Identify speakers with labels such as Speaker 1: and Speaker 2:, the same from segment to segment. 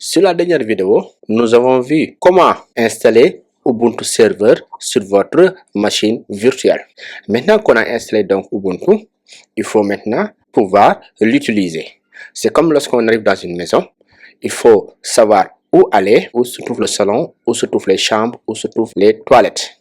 Speaker 1: Sur la dernière vidéo, nous avons vu comment installer Ubuntu Server sur votre machine virtuelle. Maintenant qu'on a installé donc Ubuntu, il faut maintenant pouvoir l'utiliser. C'est comme lorsqu'on arrive dans une maison, il faut savoir où aller, où se trouve le salon, où se trouvent les chambres, où se trouvent les toilettes.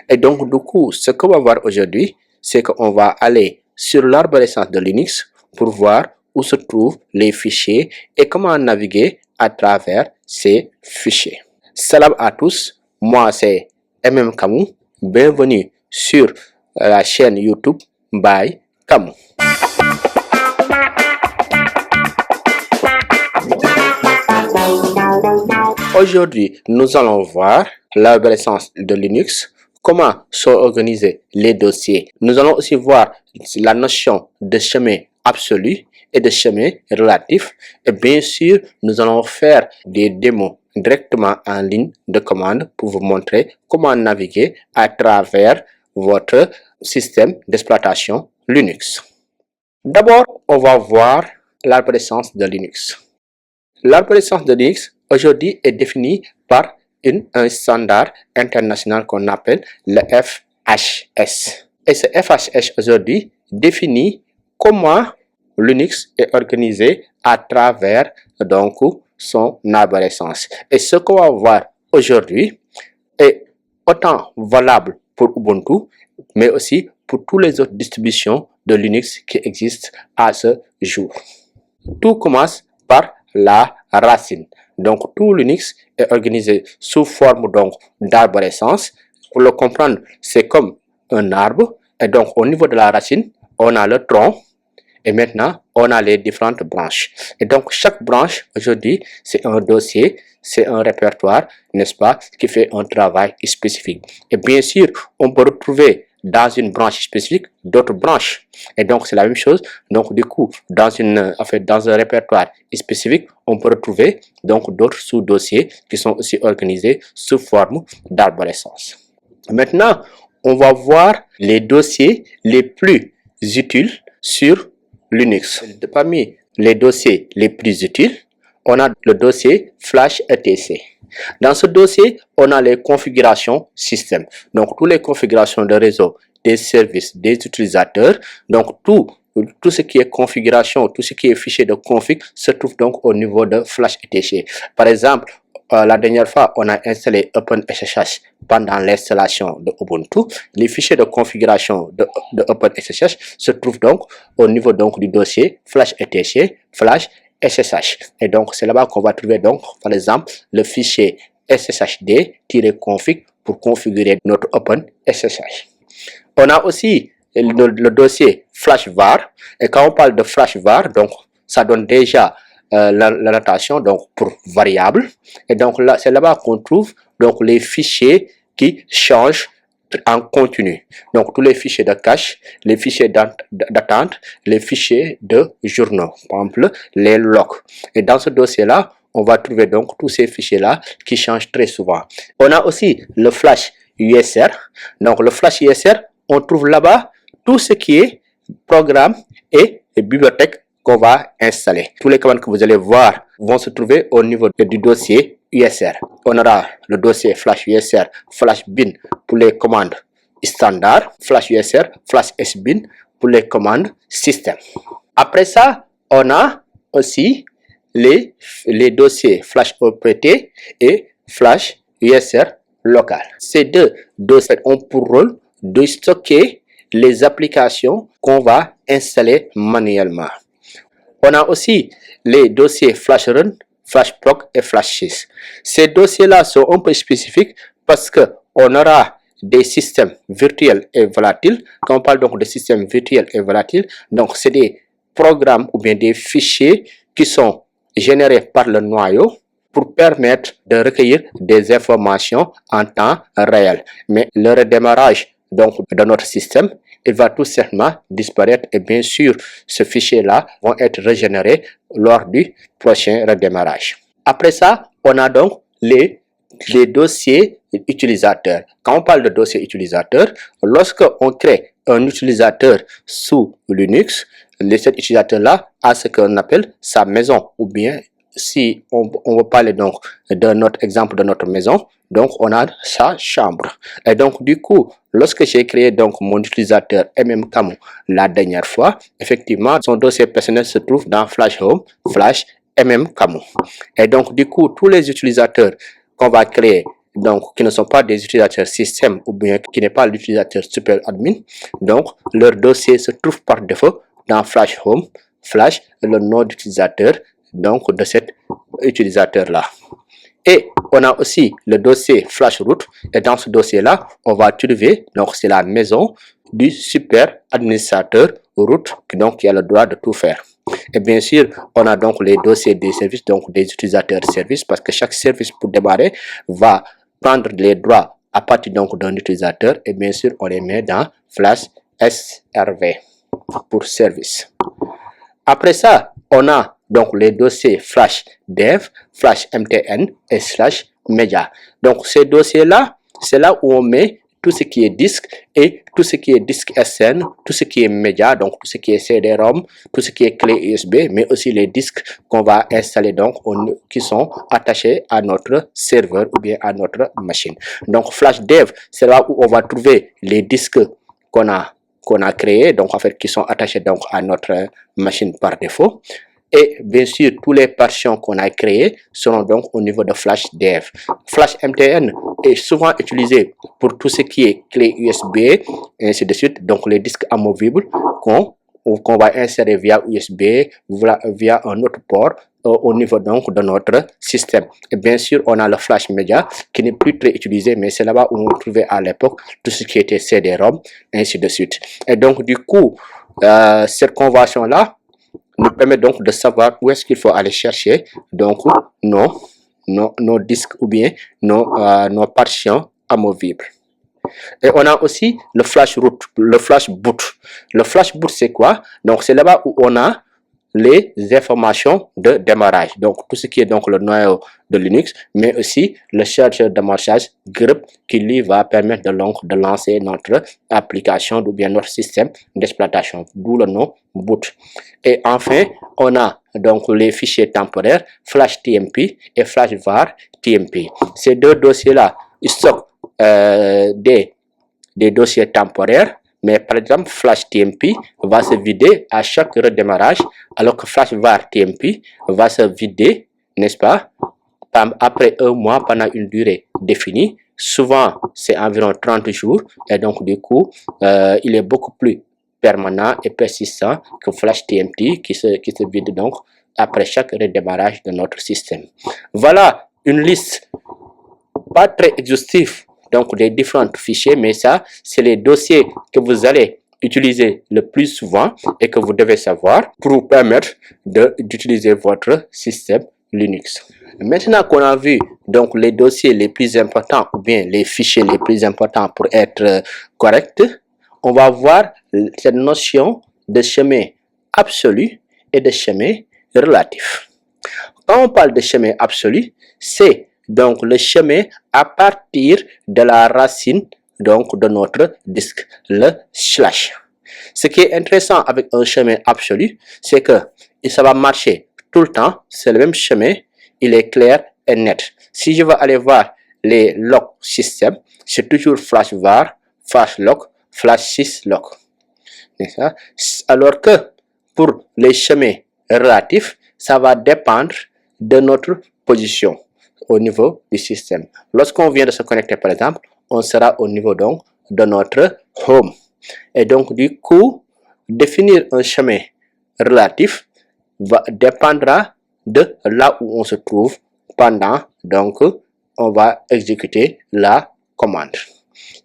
Speaker 1: Et donc du coup, ce qu'on va voir aujourd'hui, c'est qu'on va aller sur l'arborescence de Linux pour voir où se trouvent les fichiers et comment naviguer à travers ces fichiers. Salam à tous, moi c'est MM Kamou, bienvenue sur la chaîne YouTube by Kamou. Aujourd'hui, nous allons voir l'arborescence de Linux, comment sont organisés les dossiers. Nous allons aussi voir la notion de chemin absolu et de chemin relatif. Et bien sûr, nous allons faire des démos directement en ligne de commande pour vous montrer comment naviguer à travers votre système d'exploitation Linux. D'abord, on va voir l'arborescence de Linux. L'arborescence de Linux aujourd'hui est définie par un standard international qu'on appelle le FHS. Et ce FHS aujourd'hui définit comment Linux est organisé à travers donc son arborescence. Et ce qu'on va voir aujourd'hui est autant valable pour Ubuntu, mais aussi pour toutes les autres distributions de Linux qui existent à ce jour. Tout commence par la racine. Donc tout Linux est organisé sous forme donc d'arborescence. Pour le comprendre, c'est comme un arbre. Et donc au niveau de la racine, on a le tronc. Et maintenant, on a les différentes branches. Et donc, chaque branche, aujourd'hui, c'est un dossier, c'est un répertoire, n'est-ce pas, qui fait un travail spécifique. Et bien sûr, on peut retrouver dans une branche spécifique d'autres branches. Et donc, c'est la même chose. Donc, du coup, dans un répertoire spécifique, on peut retrouver donc d'autres sous-dossiers qui sont aussi organisés sous forme d'arborescence. Maintenant, on va voir les dossiers les plus utiles sur Linux. Parmi les dossiers les plus utiles, on a le dossier flash etc. Dans ce dossier, on a les configurations système. Donc, toutes les configurations de réseau, des services, des utilisateurs. Donc, tout ce qui est configuration, tout ce qui est fichier de config se trouve donc au niveau de flash etc. Par exemple, la dernière fois, on a installé OpenSSH pendant l'installation de Ubuntu. Les fichiers de configuration de OpenSSH se trouvent donc au niveau donc du dossier flash etc, flash SSH. Et donc, c'est là-bas qu'on va trouver donc, par exemple, le fichier sshd-config pour configurer notre OpenSSH. On a aussi le dossier flash var. Et quand on parle de flash var, donc, ça donne déjà la notation donc pour variable. Et donc là, c'est là-bas qu'on trouve donc les fichiers qui changent en continu. Donc tous les fichiers de cache, les fichiers d'attente, les fichiers de journaux, par exemple les logs. Et dans ce dossier-là, on va trouver donc tous ces fichiers-là qui changent très souvent. On a aussi le flash USR. Donc le flash USR, on trouve là-bas tout ce qui est programme et bibliothèque qu'on va installer. Tous les commandes que vous allez voir vont se trouver au niveau du dossier USR. On aura le dossier flash USR, flash bin pour les commandes standard, flash USR, flash sbin pour les commandes système. Après ça, on a aussi les dossiers flash opt et flash USR local. Ces deux dossiers ont pour rôle de stocker les applications qu'on va installer manuellement. On a aussi les dossiers flash run, flash proc et flash sys. Ces dossiers-là sont un peu spécifiques parce qu'on aura des systèmes virtuels et volatiles. Quand on parle donc de systèmes virtuels et volatiles, donc c'est des programmes ou bien des fichiers qui sont générés par le noyau pour permettre de recueillir des informations en temps réel. Mais le redémarrage donc de notre système, il va tout simplement disparaître et bien sûr, ce fichier-là va être régénéré lors du prochain redémarrage. Après ça, on a donc les dossiers utilisateurs. Quand on parle de dossier utilisateur, lorsque on crée un utilisateur sous Linux, cet utilisateur-là a ce qu'on appelle sa maison ou bien si on veut parler donc de notre exemple de notre maison, donc on a sa chambre. Et donc du coup, lorsque j'ai créé donc mon utilisateur mmCamou la dernière fois, effectivement, son dossier personnel se trouve dans Flash Home, Flash mmCamou. Et donc du coup, tous les utilisateurs qu'on va créer, donc qui ne sont pas des utilisateurs système ou bien qui n'est pas l'utilisateur super admin, donc leur dossier se trouve par défaut dans Flash Home, Flash, le nom d'utilisateur donc de cet utilisateur là. Et on a aussi le dossier Flash Root, et dans ce dossier là on va trouver, donc c'est la maison du super administrateur root, donc qui a le droit de tout faire. Et bien sûr, on a donc les dossiers des services, donc des utilisateurs services, parce que chaque service pour démarrer va prendre les droits à partir donc d'un utilisateur, et bien sûr on les met dans Flash SRV pour service. Après ça, on a donc les dossiers Flash Dev, Flash MTN et Flash Media. Donc ces dossiers-là, c'est là où on met tout ce qui est disque et tout ce qui est disque SN, tout ce qui est média, donc tout ce qui est CD-ROM, tout ce qui est clé USB, mais aussi les disques qu'on va installer donc qui sont attachés à notre serveur ou bien à notre machine. Donc Flash Dev, c'est là où on va trouver les disques qu'on a créés, donc en fait qui sont attachés donc à notre machine par défaut. Et bien sûr, tous les partitions qu'on a créées seront donc au niveau de Flash Dev. Flash MTN est souvent utilisé pour tout ce qui est clé USB et ainsi de suite. Donc les disques amovibles qu'on va insérer via USB, via un autre port au niveau donc de notre système. Et bien sûr, on a le Flash Media qui n'est plus très utilisé, mais c'est là-bas où on trouvait à l'époque tout ce qui était CD-ROM, ainsi de suite. Et donc du coup, cette convention-là nous permet donc de savoir où est-ce qu'il faut aller chercher donc nos disques ou bien nos partitions amovibles. Et on a aussi le Flash Root, le Flash Boot. Le Flash Boot, c'est quoi? Donc c'est là-bas où on a les informations de démarrage, donc tout ce qui est donc le noyau de Linux, mais aussi le chargeur de démarrage grep qui lui va permettre de lancer notre application ou bien notre système d'exploitation, d'où le nom boot. Et enfin, on a donc les fichiers temporaires Flash TMP et Flash var TMP. Ces deux dossiers-là, ils stockent des dossiers temporaires. Mais par exemple, Flash TMP va se vider à chaque redémarrage, alors que Flash var TMP va se vider, n'est-ce pas, après un mois pendant une durée définie. Souvent, c'est environ 30 jours. Et donc, du coup, il est beaucoup plus permanent et persistant que Flash TMP qui se vide donc après chaque redémarrage de notre système. Voilà une liste pas très exhaustive donc des différents fichiers, mais ça c'est les dossiers que vous allez utiliser le plus souvent et que vous devez savoir pour vous permettre d'utiliser votre système Linux. Maintenant qu'on a vu donc les dossiers les plus importants ou bien les fichiers les plus importants pour être correct, on va voir cette notion de chemin absolu et de chemin relatif. Quand on parle de chemin absolu, c'est donc le chemin à partir de la racine donc de notre disque, le slash. Ce qui est intéressant avec un chemin absolu, c'est que ça va marcher tout le temps, c'est le même chemin, il est clair et net. Si je veux aller voir les logs système, c'est toujours flash var, flash log, flash syslog. Alors que pour les chemins relatifs, ça va dépendre de notre position au niveau du système. Lorsqu'on vient de se connecter par exemple, on sera au niveau donc de notre home. Et donc du coup, définir un chemin relatif dépendra de là où on se trouve pendant donc on va exécuter la commande.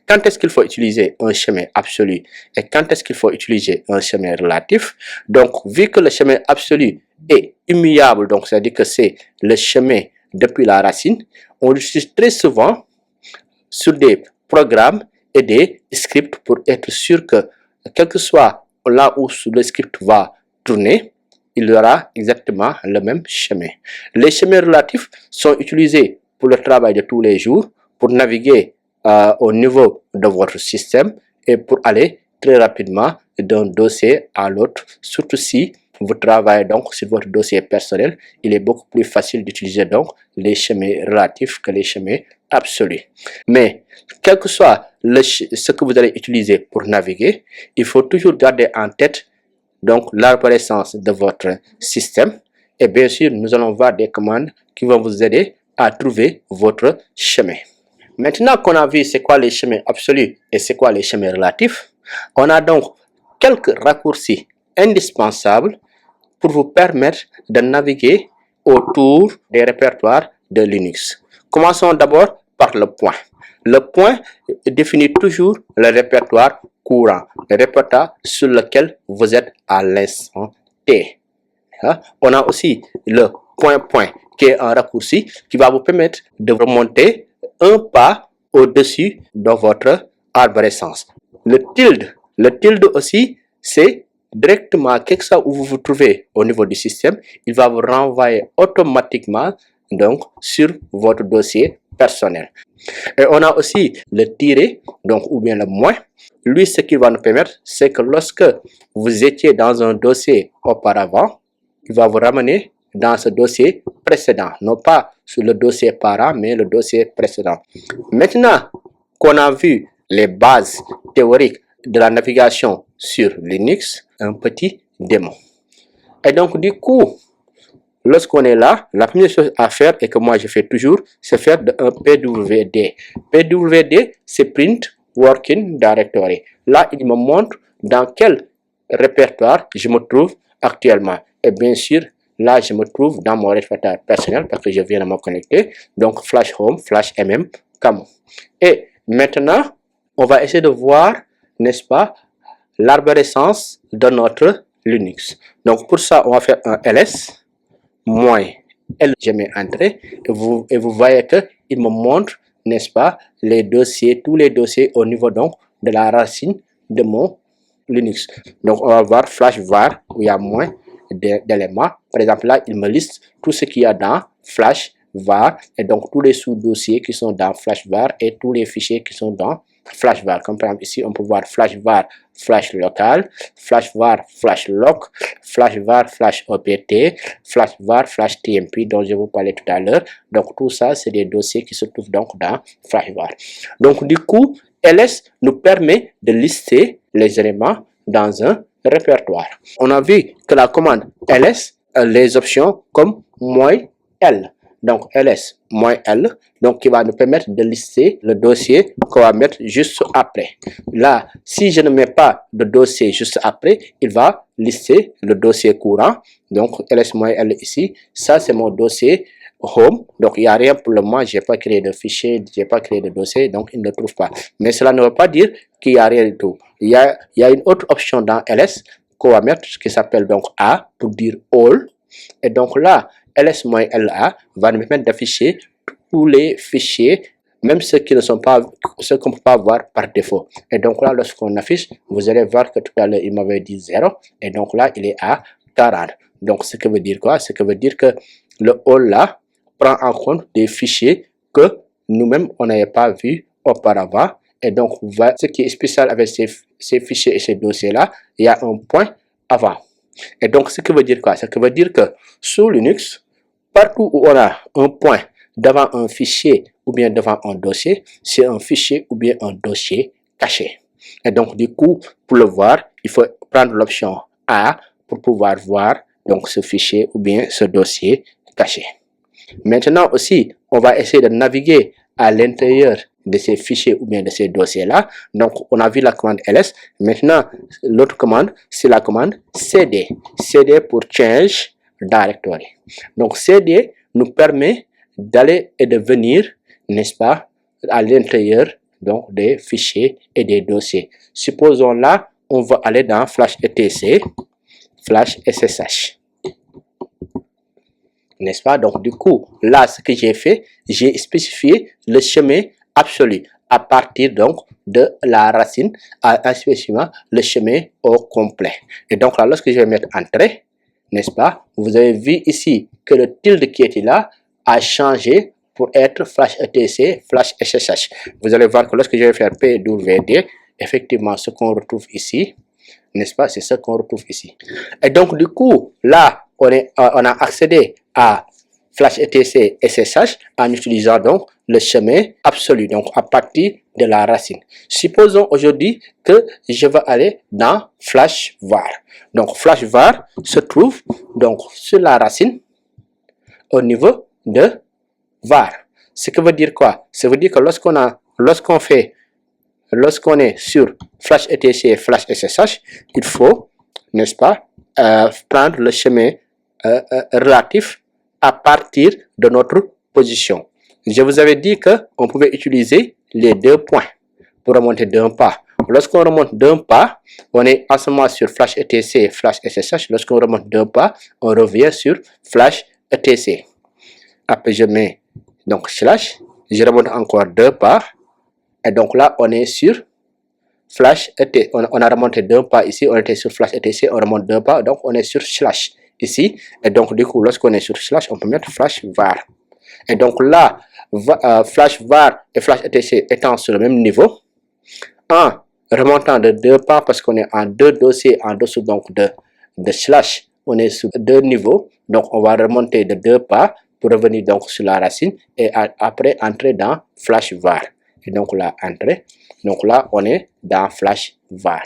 Speaker 1: Quand est-ce qu'il faut utiliser un chemin absolu et quand est-ce qu'il faut utiliser un chemin relatif? Donc vu que le chemin absolu est immuable, donc c'est-à-dire que c'est le chemin depuis la racine, on l'utilise très souvent sur des programmes et des scripts pour être sûr que quel que soit là où le script va tourner, il y aura exactement le même chemin. Les chemins relatifs sont utilisés pour le travail de tous les jours, pour naviguer au niveau de votre système et pour aller très rapidement d'un dossier à l'autre, surtout si vous travaillez donc sur votre dossier personnel, il est beaucoup plus facile d'utiliser donc les chemins relatifs que les chemins absolus. Mais quel que soit ce que vous allez utiliser pour naviguer, il faut toujours garder en tête donc l'arborescence de votre système. Et bien sûr, nous allons voir des commandes qui vont vous aider à trouver votre chemin. Maintenant qu'on a vu c'est quoi les chemins absolus et c'est quoi les chemins relatifs, on a donc quelques raccourcis indispensables pour vous permettre de naviguer autour des répertoires de Linux. Commençons d'abord par le point. Le point définit toujours le répertoire courant, le répertoire sur lequel vous êtes à l'instant T. On a aussi le point qui est un raccourci qui va vous permettre de remonter un pas au-dessus de votre arborescence. Le tilde aussi, c'est directement quelque chose où vous vous trouvez au niveau du système, il va vous renvoyer automatiquement donc sur votre dossier personnel. Et on a aussi le tiret, donc ou bien le moins. Lui, ce qu'il va nous permettre, c'est que lorsque vous étiez dans un dossier auparavant, il va vous ramener dans ce dossier précédent, non pas sur le dossier parent, mais le dossier précédent. Maintenant qu'on a vu les bases théoriques de la navigation sur Linux, un petit démon. Et donc du coup, lorsqu'on est là, la première chose à faire, et que moi je fais toujours, c'est faire un PWD. PWD, c'est Print Working Directory. Là, il me montre dans quel répertoire je me trouve actuellement. Et bien sûr, là, je me trouve dans mon répertoire personnel parce que je viens de me connecter. Donc, Flash Home, Flash MM, Camo. Et maintenant, on va essayer de voir, n'est-ce pas, l'arborescence de notre Linux. Donc, pour ça, on va faire un ls moins L, je mets entrée et vous voyez que il me montre, n'est-ce pas, les dossiers, tous les dossiers au niveau donc de la racine de mon Linux. Donc on va voir flash var où il y a moins d'éléments. Par exemple là, il me liste tout ce qu'il y a dans flash var et donc tous les sous-dossiers qui sont dans flash var et tous les fichiers qui sont dans flash var. Comme par exemple ici, on peut voir flash var flash local, flash var flash loc, flash var flash opt, flash var flash tmp dont je vous parlais tout à l'heure. Donc tout ça, c'est des dossiers qui se trouvent donc dans flash var. Donc du coup, ls nous permet de lister les éléments dans un répertoire. On a vu que la commande ls a les options comme -l. Donc ls -l, donc qui va nous permettre de lister le dossier qu'on va mettre juste après. Là, si je ne mets pas de dossier juste après, il va lister le dossier courant. Donc ls -l ici, ça c'est mon dossier home. Donc il n'y a rien pour le moment, je n'ai pas créé de fichier, je n'ai pas créé de dossier, donc il ne trouve pas. Mais cela ne veut pas dire qu'il n'y a rien du tout. Il y a une autre option dans ls qu'on va mettre qui s'appelle donc a pour dire all. Et donc là, ls-la va nous permettre d'afficher tous les fichiers, même ceux qui ne sont pas, ceux qu'on ne peut pas voir par défaut. Et donc là, lorsqu'on affiche, vous allez voir que tout à l'heure, il m'avait dit 0. Et donc là, il est à 40. Donc, ce que veut dire quoi? Ce que veut dire que le all là prend en compte des fichiers que nous-mêmes, on n'avait pas vu auparavant. Et donc, ce qui est spécial avec ces fichiers et ces dossiers-là, il y a un point avant. Et donc, ce que veut dire quoi? Ce que veut dire que sous Linux, partout où on a un point devant un fichier ou bien devant un dossier, c'est un fichier ou bien un dossier caché. Et donc, du coup, pour le voir, il faut prendre l'option A pour pouvoir voir donc ce fichier ou bien ce dossier caché. Maintenant aussi, on va essayer de naviguer à l'intérieur de ces fichiers ou bien de ces dossiers-là. Donc, on a vu la commande ls. Maintenant, l'autre commande, c'est la commande cd. cd pour change directory. Donc, cd nous permet d'aller et de venir, n'est-ce pas, à l'intérieur donc des fichiers et des dossiers. Supposons là, on va aller dans flash etc, flash ssh. N'est-ce pas? Donc, du coup, là, ce que j'ai fait, j'ai spécifié le chemin absolu à partir donc de la racine en spécifiant le chemin au complet. Et donc, là, lorsque je vais mettre entrée, n'est-ce pas? Vous avez vu ici que le tilde qui était là a changé pour être flash etc, flash ssh. Vous allez voir que lorsque je vais faire pwd, effectivement, ce qu'on retrouve ici, n'est-ce pas? C'est ce qu'on retrouve ici. Et donc, du coup, là, on a accédé à flash etc SSH en utilisant donc le chemin absolu, donc à partir de la racine. Supposons aujourd'hui que je veux aller dans flash var. Donc, flash var se trouve donc sur la racine au niveau de var. Ce que veut dire quoi? Ça veut dire que lorsqu'on est sur flash etc et flash SSH, il faut, n'est-ce pas, prendre le chemin relatif à partir de notre position. Je vous avais dit qu'on pouvait utiliser les deux points pour remonter d'un pas. Lorsqu'on remonte d'un pas, on est en ce moment sur flash etc et flash SSH. Lorsqu'on remonte d'un pas, on revient sur flash etc. Après, je mets donc slash, je remonte encore deux pas. Et donc là, on est sur flash etc. On a remonté d'un pas ici, on était sur flash etc. On remonte deux pas, donc on est sur slash ici. Et donc, du coup, lorsqu'on est sur slash, on peut mettre flash var. Et donc là, flash var et flash etc. étant sur le même niveau, en remontant de deux pas, parce qu'on est en deux dossiers en dessous donc de slash, on est sur deux niveaux. Donc, on va remonter de deux pas pour revenir donc sur la racine et après entrer dans flash var. Et donc là, entrer. Donc là, on est dans flash var.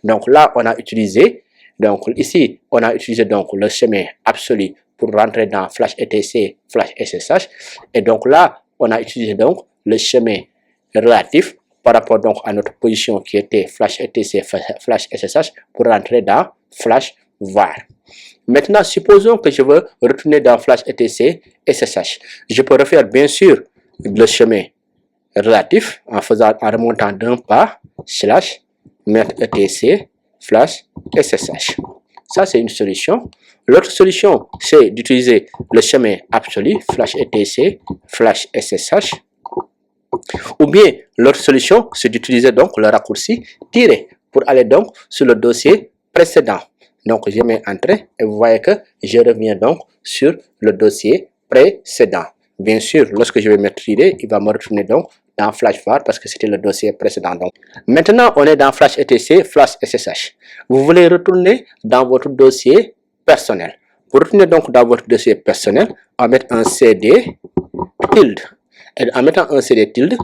Speaker 1: Donc là, on a utilisé, donc ici, on a utilisé donc le chemin absolu pour rentrer dans flash etc, flash SSH. Et donc là, on a utilisé donc le chemin relatif par rapport donc à notre position qui était flash etc, flash SSH pour rentrer dans flash var. Maintenant, supposons que je veux retourner dans flash etc, SSH. Je peux refaire bien sûr le chemin relatif en remontant d'un pas, slash, mettre etc, flash, SSH. Ça, c'est une solution. L'autre solution, c'est d'utiliser le chemin absolu, flash etc, flash, SSH. Ou bien, l'autre solution, c'est d'utiliser donc le raccourci tiré pour aller donc sur le dossier précédent. Donc, je mets entrée et vous voyez que je reviens donc sur le dossier précédent. Bien sûr, lorsque je vais mettre tiré, il va me retourner donc dans flash var parce que c'était le dossier précédent. Donc, maintenant, on est dans flash etc, flash SSH. Vous voulez retourner dans votre dossier personnel. Pour retourner donc dans votre dossier personnel, on va mettre un CD tilde. Et en mettant un CD tilde,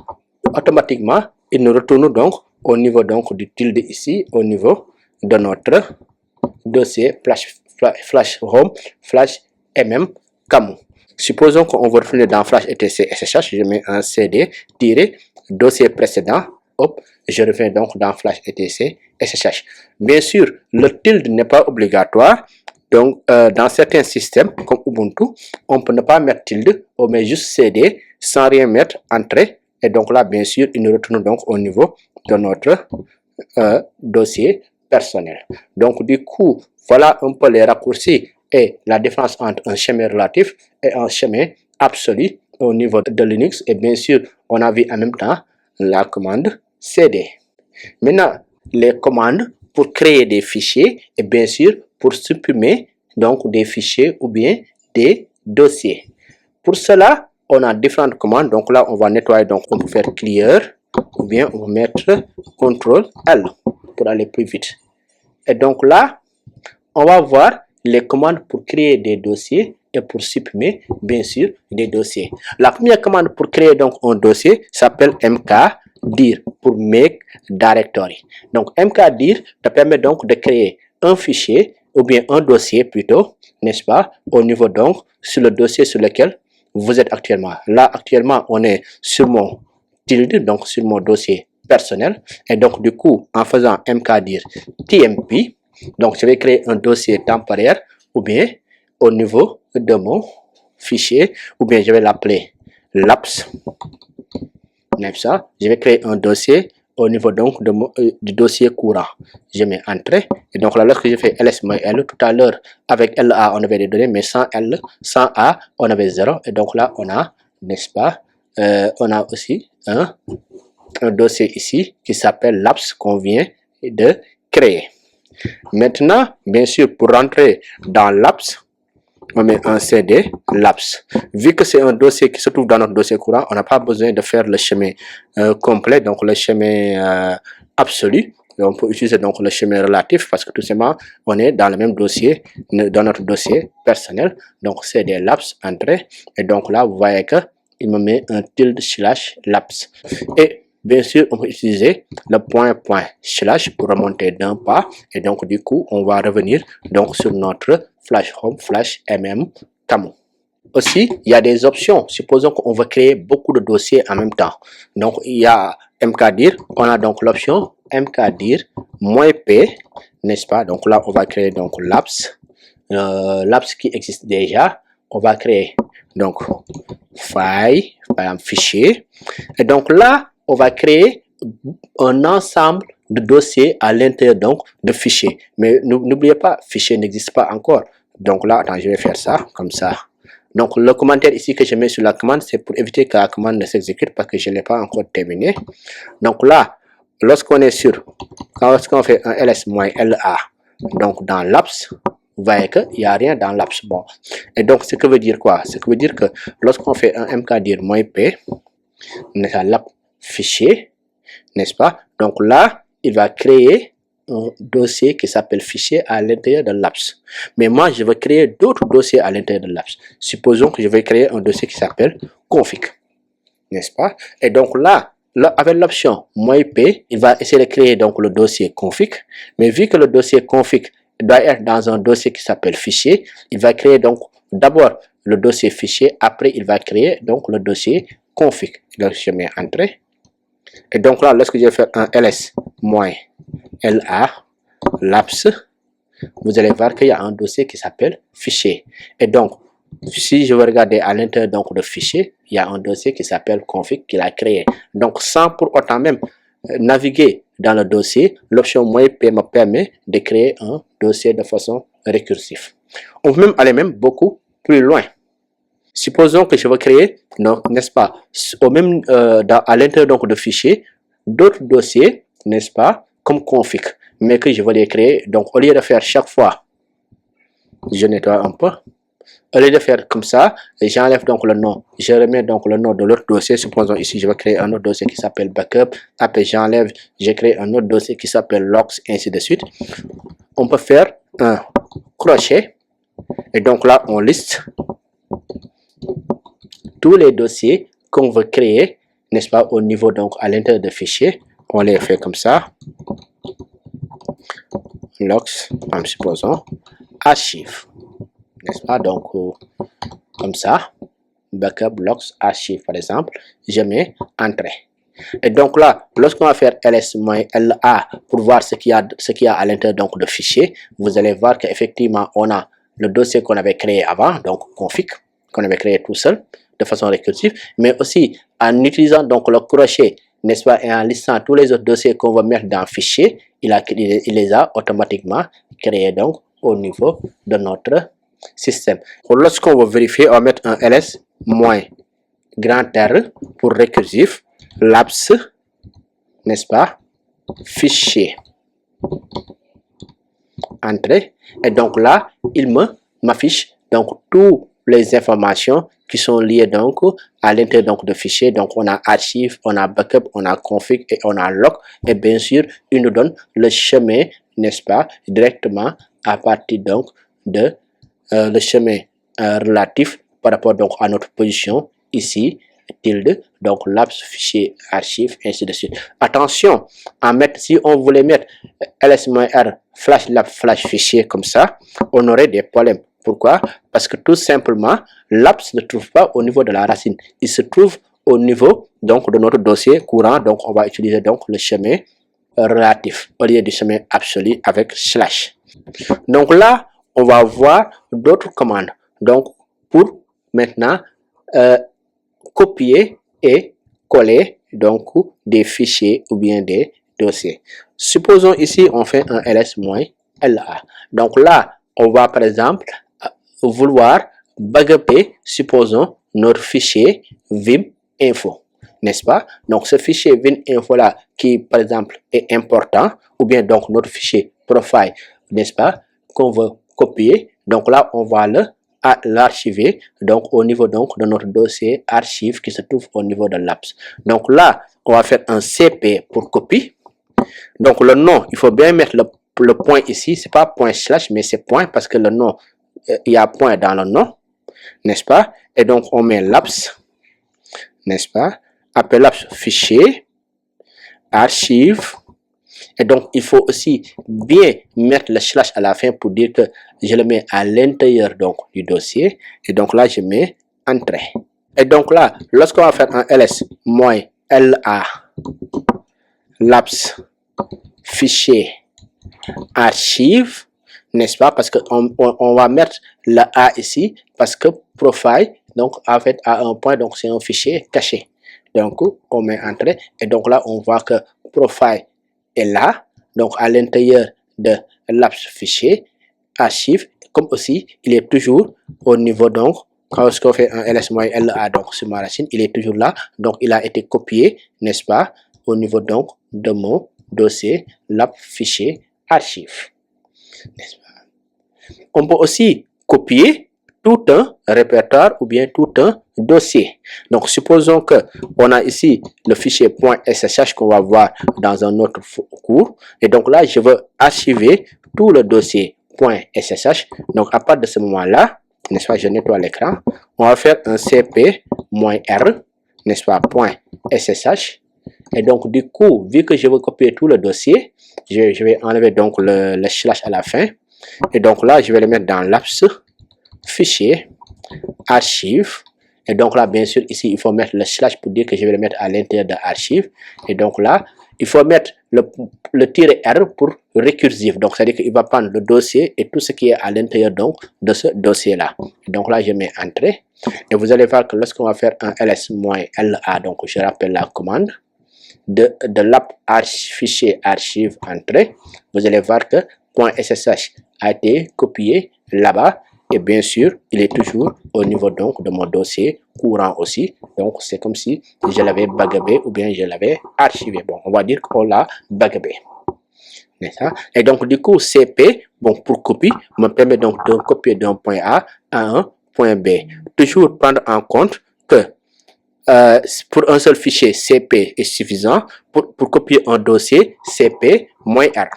Speaker 1: automatiquement, il nous retourne donc au niveau donc du tilde ici, au niveau de notre dossier flash home, flash camu. Supposons qu'on veut retourner dans flash etc SSH, je mets un CD tiré dossier précédent, hop, je reviens donc dans flash etc SSH. Bien sûr, le tilde n'est pas obligatoire. Donc, dans certains systèmes, comme Ubuntu, on peut ne pas mettre tilde, on met juste CD sans rien mettre, entrée. Et donc là, bien sûr, il nous retourne donc au niveau de notre dossier personnel. Donc, du coup, voilà un peu les raccourcis et la différence entre un chemin relatif et un chemin absolu au niveau de Linux. Et bien sûr, on a vu en même temps la commande CD. Maintenant, les commandes pour créer des fichiers et bien sûr pour supprimer donc des fichiers ou bien des dossiers. Pour cela, on a différentes commandes. Donc là, on va nettoyer. Donc on peut faire clear ou bien on va mettre CTRL L pour aller plus vite. Et donc là, on va voir les commandes pour créer des dossiers et pour supprimer bien sûr des dossiers. La première commande pour créer donc un dossier s'appelle mkdir pour make directory. Donc mkdir te permet donc de créer un fichier ou bien un dossier plutôt, n'est-ce pas, au niveau donc sur le dossier sur lequel vous êtes actuellement. Là actuellement on est sur mon tilde, donc sur mon dossier personnel, et donc du coup en faisant mkdir tmp, donc je vais créer un dossier temporaire ou bien au niveau de mon fichier, ou bien je vais l'appeler laps, comme ça. Je vais créer un dossier au niveau donc du dossier courant. Je mets entrée et donc là lorsque je fais ls-l, tout à l'heure avec LA on avait des données, mais sans L, sans A on avait 0, et donc là on a, n'est-ce pas, on a aussi un dossier ici qui s'appelle laps qu'on vient de créer. Maintenant, bien sûr, pour rentrer dans laps, on met un CD laps. Vu que c'est un dossier qui se trouve dans notre dossier courant, on n'a pas besoin de faire le chemin complet, donc le chemin absolu. on peut utiliser donc le chemin relatif parce que tout simplement, on est dans le même dossier, dans notre dossier personnel. Donc, c'est des laps entrées. Et donc là, vous voyez que il me met un tilde slash laps. Et bien sûr, on peut utiliser le point slash pour remonter d'un pas. Et donc, du coup, on va revenir donc sur notre flash home, flash mm camo. Aussi, il y a des options. Supposons qu'on veut créer beaucoup de dossiers en même temps. Donc, il y a mkdir. On a donc l'option mkdir -p, n'est-ce pas? Donc là, on va créer donc laps. Laps qui existe déjà. On va créer donc file, par exemple fichier. Et donc là, on va créer un ensemble de dossiers à l'intérieur donc de fichiers. Mais n'oubliez pas, fichier n'existe pas encore. Donc là, attends, je vais faire ça comme ça. Donc le commentaire ici que je mets sur la commande, c'est pour éviter que la commande ne s'exécute parce que je ne l'ai pas encore terminé. Donc là, lorsqu'on est sur, lorsqu'on fait un ls-la, donc dans laps, vous voyez qu'il n'y a rien dans laps. Bon. Et donc, ce que veut dire quoi? Ce que veut dire que lorsqu'on fait un mkdir -p, lap fichier, n'est-ce pas? Donc là, il va créer un dossier qui s'appelle fichier à l'intérieur de laps. Mais moi, je veux créer d'autres dossiers à l'intérieur de laps. Supposons que je vais créer un dossier qui s'appelle config, n'est-ce pas? Et donc là, avec l'option -p, il va essayer de créer donc le dossier config. Mais vu que le dossier config doit être dans un dossier qui s'appelle fichier, il va créer donc d'abord le dossier fichier, après il va créer donc le dossier config. Donc je mets entrée. Et donc là, lorsque je vais faire un ls-la laps, vous allez voir qu'il y a un dossier qui s'appelle fichier. Et donc, si je veux regarder à l'intérieur donc de fichier, il y a un dossier qui s'appelle config qu'il a créé. Donc, sans pour autant même naviguer dans le dossier, l'option -p me permet de créer un dossier de façon récursive. On peut même aller beaucoup plus loin. Supposons que je veux créer, n'est-ce pas, à l'intérieur donc de fichier, d'autres dossiers, n'est-ce pas, comme config, mais que je veux les créer. Donc, au lieu de faire chaque fois, je nettoie un peu. Au lieu de faire comme ça, j'enlève donc le nom. Je remets donc le nom de l'autre dossier. Supposons ici, je vais créer un autre dossier qui s'appelle backup. Après, j'enlève, je crée un autre dossier qui s'appelle logs, ainsi de suite. On peut faire un crochet. Et donc là, on liste tous les dossiers qu'on veut créer, n'est-ce pas, au niveau donc à l'intérieur de fichier. On les fait comme ça. Logs, supposons, archive, n'est-ce pas, donc comme ça, backup, logs, archive par exemple, je mets entrée. Et donc là, lorsqu'on va faire ls-la pour voir ce qu'il y a à l'intérieur donc de fichier, vous allez voir qu'effectivement on a le dossier qu'on avait créé avant, donc config, qu'on avait créé tout seul de façon récursive, mais aussi en utilisant donc le crochet, n'est-ce pas, et en listant tous les autres dossiers qu'on va mettre dans fichier, il les a automatiquement créés donc au niveau de notre système. Lorsqu'on va vérifier, on va mettre un ls -R pour récursif, laps, n'est-ce pas, fichier, entrée, et donc là, il m'affiche donc toutes les informations qui sont liées donc à l'intérieur donc de fichier. Donc on a archive, on a backup, on a config et on a log, et bien sûr il nous donne le chemin, n'est-ce pas, directement à partir donc de le chemin relatif par rapport donc à notre position ici, tilde, donc laps, fichier, archive, ainsi de suite. Attention, si on voulait mettre ls-r flash lab flash fichier comme ça, on aurait des problèmes. Pourquoi? Parce que tout simplement, laps ne trouve pas au niveau de la racine. Il se trouve au niveau donc de notre dossier courant. Donc, on va utiliser donc le chemin relatif au lieu du chemin absolu avec slash. Donc là, on va voir d'autres commandes. Donc, pour maintenant copier et coller donc des fichiers ou bien des dossiers. Supposons ici, on fait un ls-la. Donc là, on va par exemple vouloir backuper, supposons, notre fichier vim info, n'est-ce pas? Donc ce fichier vim info là qui par exemple est important, ou bien donc notre fichier profile, n'est-ce pas, qu'on veut copier. Donc là on va l'archiver donc au niveau donc de notre dossier archive qui se trouve au niveau de laps. Donc là on va faire un cp pour copie. Donc le nom, il faut bien mettre le point ici. C'est pas point slash, mais c'est point parce que le nom, il y a point dans le nom, n'est-ce pas? Et donc on met laps, n'est-ce pas? Après laps, fichier, archive. Et donc, il faut aussi bien mettre le slash à la fin pour dire que je le mets à l'intérieur donc du dossier. Et donc là, je mets entrée. Et donc là, lorsqu'on va faire un ls-la laps fichier archive, n'est-ce pas? Parce qu'on va mettre le A ici parce que profile, donc en fait, à un point, donc c'est un fichier caché. Donc, on met entrée et donc là, on voit que profile est là, donc à l'intérieur de laps fichier archive, comme aussi, il est toujours au niveau donc, quand on fait un ls-la donc sur ma racine, il est toujours là, donc il a été copié, n'est-ce pas, au niveau donc de mon dossier laps fichier archive. On peut aussi copier tout un répertoire ou bien tout un dossier. Donc, supposons que on a ici le fichier .ssh qu'on va voir dans un autre cours. Et donc là, je veux archiver tout le dossier .ssh. Donc, à partir de ce moment-là, n'est-ce pas, je nettoie l'écran. On va faire un cp-r, n'est-ce pas, .ssh. Et donc, du coup, vu que je veux copier tout le dossier, je vais enlever donc le slash à la fin. Et donc là, je vais le mettre dans laps fichier archive. Et donc là, bien sûr, ici, il faut mettre le slash pour dire que je vais le mettre à l'intérieur de archive. Et donc là, il faut mettre le tiret R pour récursif. Donc, c'est-à-dire qu'il va prendre le dossier et tout ce qui est à l'intérieur donc de ce dossier-là. Donc là, je mets entrée. Et vous allez voir que lorsqu'on va faire un ls-la, donc je rappelle la commande, de l'app fichier archive entrée, vous allez voir que .ssh a été copié là-bas. Et bien sûr, il est toujours au niveau donc de mon dossier courant aussi. Donc, c'est comme si je l'avais bagabé ou bien je l'avais archivé. Bon, on va dire qu'on l'a bagabé. Et donc, du coup, CP, bon, pour copie, me permet donc de copier d'un point A à un point B. Toujours prendre en compte que pour un seul fichier, CP est suffisant. Pour copier un dossier, CP-R.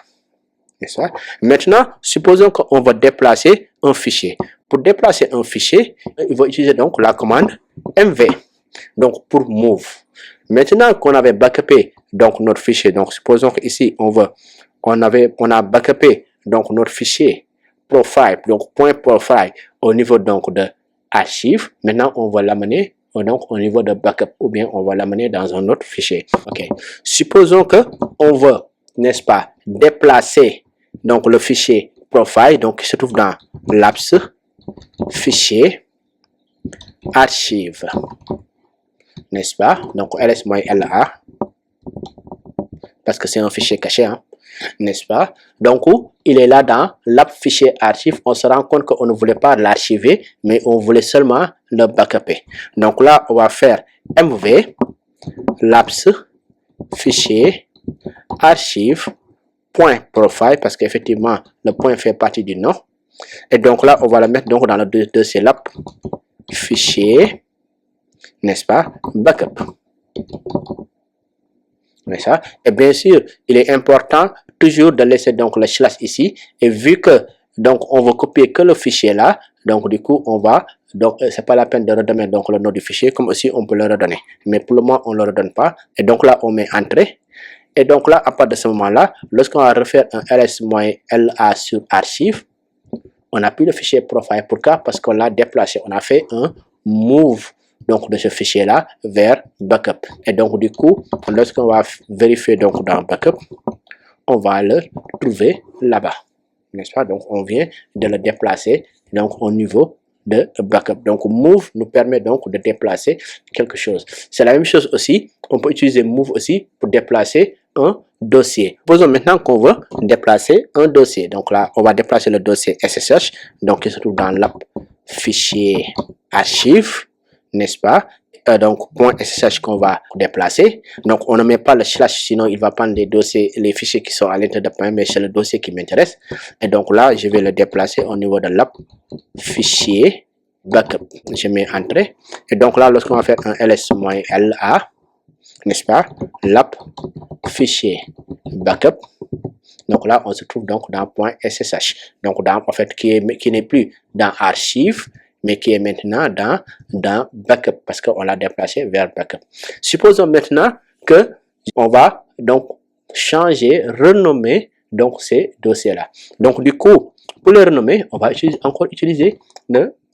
Speaker 1: Maintenant, supposons qu'on va déplacer un fichier. Pour déplacer un fichier, il va utiliser donc la commande mv, donc pour move. Maintenant qu'on avait backupé donc notre fichier, donc supposons qu'ici on a backupé donc notre fichier profile, donc .profile au niveau donc de archive. Maintenant, on va l'amener donc au niveau de backup ou bien on va l'amener dans un autre fichier. Ok. Supposons que on veut, n'est-ce pas, déplacer donc le fichier profile, donc qui se trouve dans laps fichier archive, n'est-ce pas? Donc ls-la parce que c'est un fichier caché, hein, n'est-ce pas? Donc il est là dans l'app fichier archive. On se rend compte qu'on ne voulait pas l'archiver, mais on voulait seulement le backuper. Donc là, on va faire mv laps fichier archive .profile parce qu'effectivement le point fait partie du nom. Et donc là, on va le mettre donc dans le dossier l'app fichier, n'est-ce pas, backup. Ça. Et bien sûr, il est important toujours de laisser donc le slash ici. Et vu que donc on va copier que le fichier là, donc du coup on va donc c'est pas la peine de redonner donc le nom du fichier, comme aussi on peut le redonner. Mais pour le moment on le redonne pas. Et donc là on met entrée. Et donc là à partir de ce moment là, lorsqu'on va refaire un ls-la sur archive, on n'a plus le fichier profile. Pourquoi? Parce qu'on l'a déplacé. On a fait un move donc de ce fichier là vers backup. Et donc du coup, lorsqu'on va vérifier donc dans backup, on va le trouver là-bas, n'est-ce pas? Donc on vient de le déplacer donc au niveau de backup. Donc move nous permet donc de déplacer quelque chose. C'est la même chose aussi, on peut utiliser move aussi pour déplacer un dossier. Supposons maintenant qu'on veut déplacer un dossier. Donc là, on va déplacer le dossier SSH, donc qui se trouve dans l'app fichier archive, n'est-ce pas? Donc .ssh qu'on va déplacer. Donc on ne met pas le slash, sinon il va prendre les dossiers, les fichiers qui sont à l'intérieur de point, mais c'est le dossier qui m'intéresse. Et donc là, je vais le déplacer au niveau de l'app fichier backup. Je mets entrée. Et donc là, lorsqu'on va faire un ls-la, n'est-ce pas, lap fichier backup. Donc là, on se trouve donc dans .ssh. Donc dans, en fait, qui n'est plus dans archive, mais qui est maintenant dans backup parce qu'on l'a déplacé vers backup. Supposons maintenant que on va donc changer, renommer donc ces dossiers-là. Donc du coup, pour le renommer, on va encore utiliser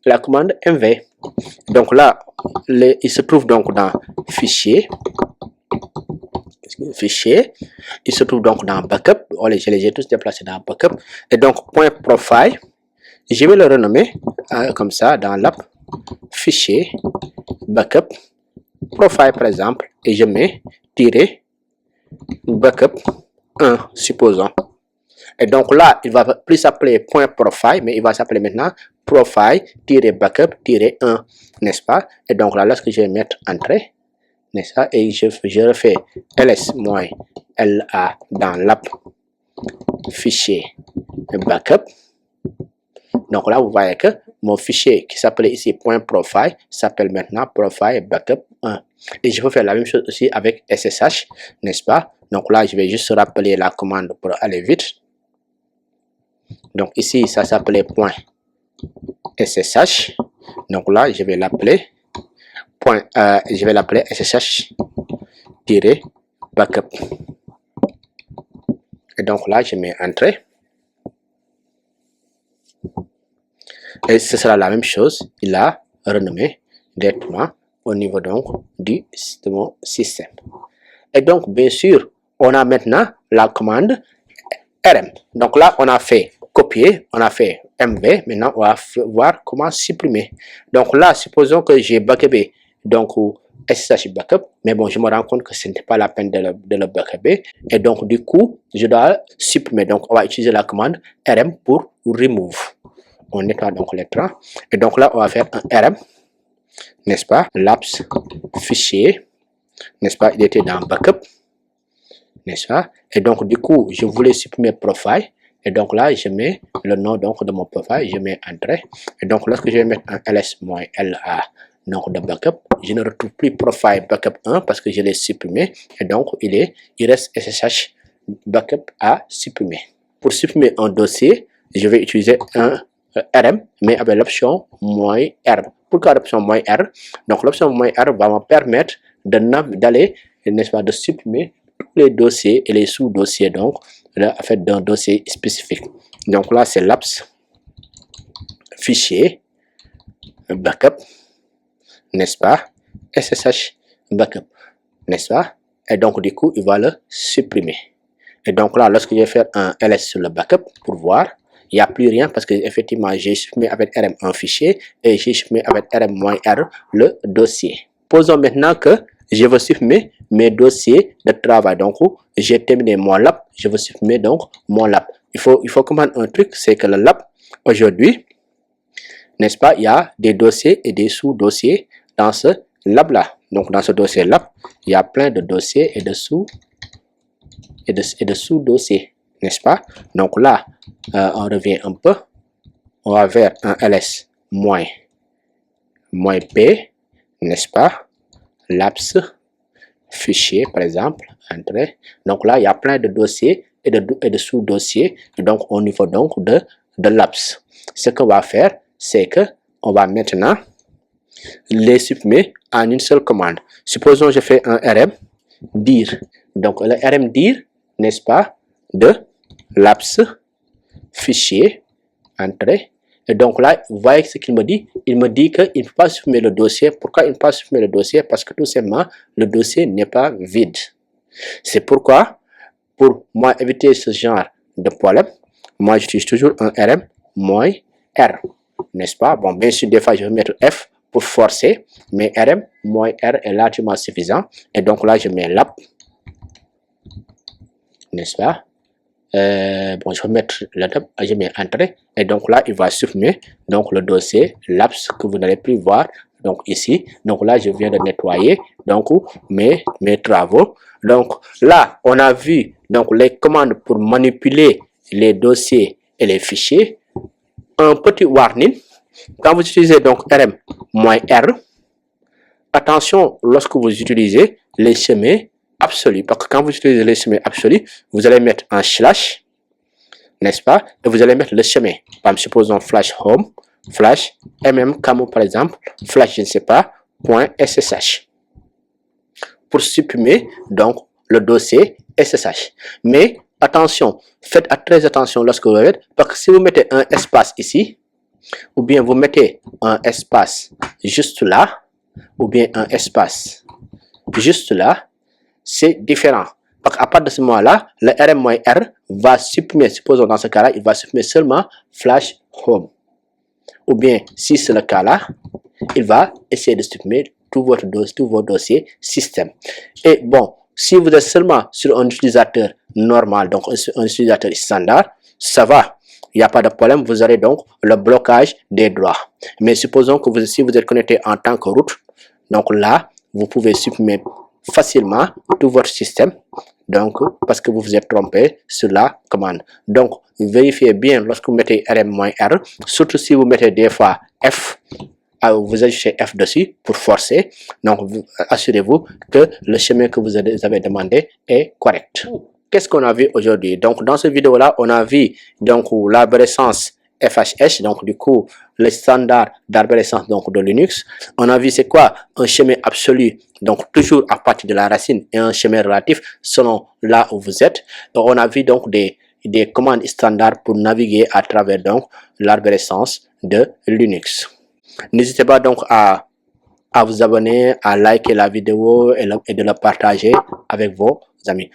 Speaker 1: la commande mv. Donc là, il se trouve donc dans fichier. Il se trouve donc dans backup. Je les ai tous déplacés dans backup. Et donc .profile, je vais le renommer comme ça dans l'app fichier backup profile par exemple, et je mets tirer backup 1, supposons. Et donc là, il va plus s'appeler .profile, mais il va s'appeler maintenant profile-backup-1, n'est-ce pas? Et donc là, lorsque je vais mettre entrée, n'est-ce pas? Et je refais ls-la dans l'app fichier backup. Donc là, vous voyez que mon fichier qui s'appelait ici .profile s'appelle maintenant profile backup 1. Et je peux faire la même chose aussi avec SSH, n'est-ce pas? Donc là, je vais juste rappeler la commande pour aller vite. Donc ici, ça s'appelait .ssh. Donc là, je vais l'appeler ssh-backup. Et donc là, je mets entrée. Et ce sera la même chose. Il a renommé directement au niveau donc de mon système. Et donc, bien sûr, on a maintenant la commande rm. Donc là, on a fait copier, on a fait mv. Maintenant, on va voir comment supprimer. Donc là, supposons que j'ai backupé donc SSH backup, mais bon, je me rends compte que ce n'est pas la peine de le backuper. Et donc, du coup, je dois supprimer. Donc, on va utiliser la commande rm pour remove. On nettoie donc l'écran. Et donc là, on va faire un rm, n'est-ce pas, laps fichier, n'est-ce pas, il était dans backup, n'est-ce pas. Et donc du coup, je voulais supprimer profile. Et donc là, je mets le nom donc de mon profile, je mets entrée. Et donc lorsque je vais mettre un ls-la nom de backup, je ne retrouve plus profile backup 1 parce que je l'ai supprimé. Et donc il reste ssh backup à supprimer. Pour supprimer un dossier, je vais utiliser un rm, mais avec l'option -r. Pourquoi l'option -r? Donc l'option -r va me permettre d'aller, n'est-ce pas, de supprimer tous les dossiers et les sous-dossiers donc en fait d'un dossier spécifique. Donc là, c'est laps fichier backup, n'est-ce pas, ssh backup, n'est-ce pas. Et donc du coup, il va le supprimer. Et donc là, lorsque je vais faire un ls sur le backup pour voir, il n'y a plus rien parce que effectivement j'ai supprimé avec rm un fichier et j'ai supprimé avec rm-r le dossier. Posons maintenant que je veux supprimer mes dossiers de travail. Donc j'ai terminé mon lab, je veux supprimer donc mon lab. Il faut comprendre un truc, c'est que le lab aujourd'hui, n'est-ce pas, il y a des dossiers et des sous-dossiers dans ce lab là. Donc dans ce dossier lab, il y a plein de dossiers et de sous-dossiers, n'est-ce pas. Donc là, on revient un peu, on va vers un ls -p, n'est-ce pas, laps fichier par exemple, entrée. Donc là, il y a plein de dossiers et de sous-dossiers, donc au niveau donc de laps. Ce qu'on va faire, c'est que on va maintenant les supprimer en une seule commande. Supposons que je fais un rm dir. Donc le rm dir, n'est-ce pas, de laps fichier entrée. Et donc là, vous voyez ce qu'il me dit. Il me dit qu'il ne peut pas supprimer le dossier. Pourquoi il ne peut pas supprimer le dossier? Parce que tout simplement, le dossier n'est pas vide. C'est pourquoi, pour moi éviter ce genre de problème, moi j'utilise toujours un rm-r, n'est-ce pas. Bon, bien sûr, des fois je vais mettre f pour forcer, mais rm-r est largement suffisant. Et donc là, je mets lap, n'est-ce pas. Bon, je vais mettre le tab, je mets entrée, et donc là il va supprimer donc le dossier laps que vous n'allez plus voir donc ici. Donc là je viens de nettoyer donc mes travaux. Donc là on a vu donc les commandes pour manipuler les dossiers et les fichiers. Un petit warning: quand vous utilisez donc rm-r, attention lorsque vous utilisez les chemins absolus. Parce que quand vous utilisez les chemins absolus, vous allez mettre un slash, n'est-ce pas? Et vous allez mettre le chemin. Par exemple, supposons flash home, flash mm camo par exemple, flash je ne sais pas, point ssh. Pour supprimer donc le dossier SSH. Mais attention, faites très attention lorsque vous faites, parce que si vous mettez un espace ici, ou bien vous mettez un espace juste là, ou bien un espace juste là, c'est différent. Parce qu'à partir de ce moment-là, le RM-R va supprimer, supposons dans ce cas-là, il va supprimer seulement flash home. Ou bien, si c'est le cas-là, il va essayer de supprimer tous vos dossiers système. Et bon, si vous êtes seulement sur un utilisateur normal, donc un utilisateur standard, ça va. Il n'y a pas de problème, vous aurez donc le blocage des droits. Mais supposons que si vous êtes connecté en tant que root, donc là, vous pouvez supprimer facilement tout votre système, donc parce que vous vous êtes trompé sur la commande. Donc, vérifiez bien lorsque vous mettez RM-R, surtout si vous mettez des fois F, vous ajoutez F dessus pour forcer. Donc, assurez-vous que le chemin que vous avez demandé est correct. Qu'est-ce qu'on a vu aujourd'hui? Donc, dans cette vidéo-là, on a vu donc l'arborescence FHS, donc du coup, le standard d'arborescence donc de Linux. On a vu c'est quoi un chemin absolu, donc toujours à partir de la racine, et un chemin relatif selon là où vous êtes. Donc, on a vu donc des commandes standards pour naviguer à travers donc l'arborescence de Linux. N'hésitez pas donc à vous abonner, à liker la vidéo et de la partager avec vos amis.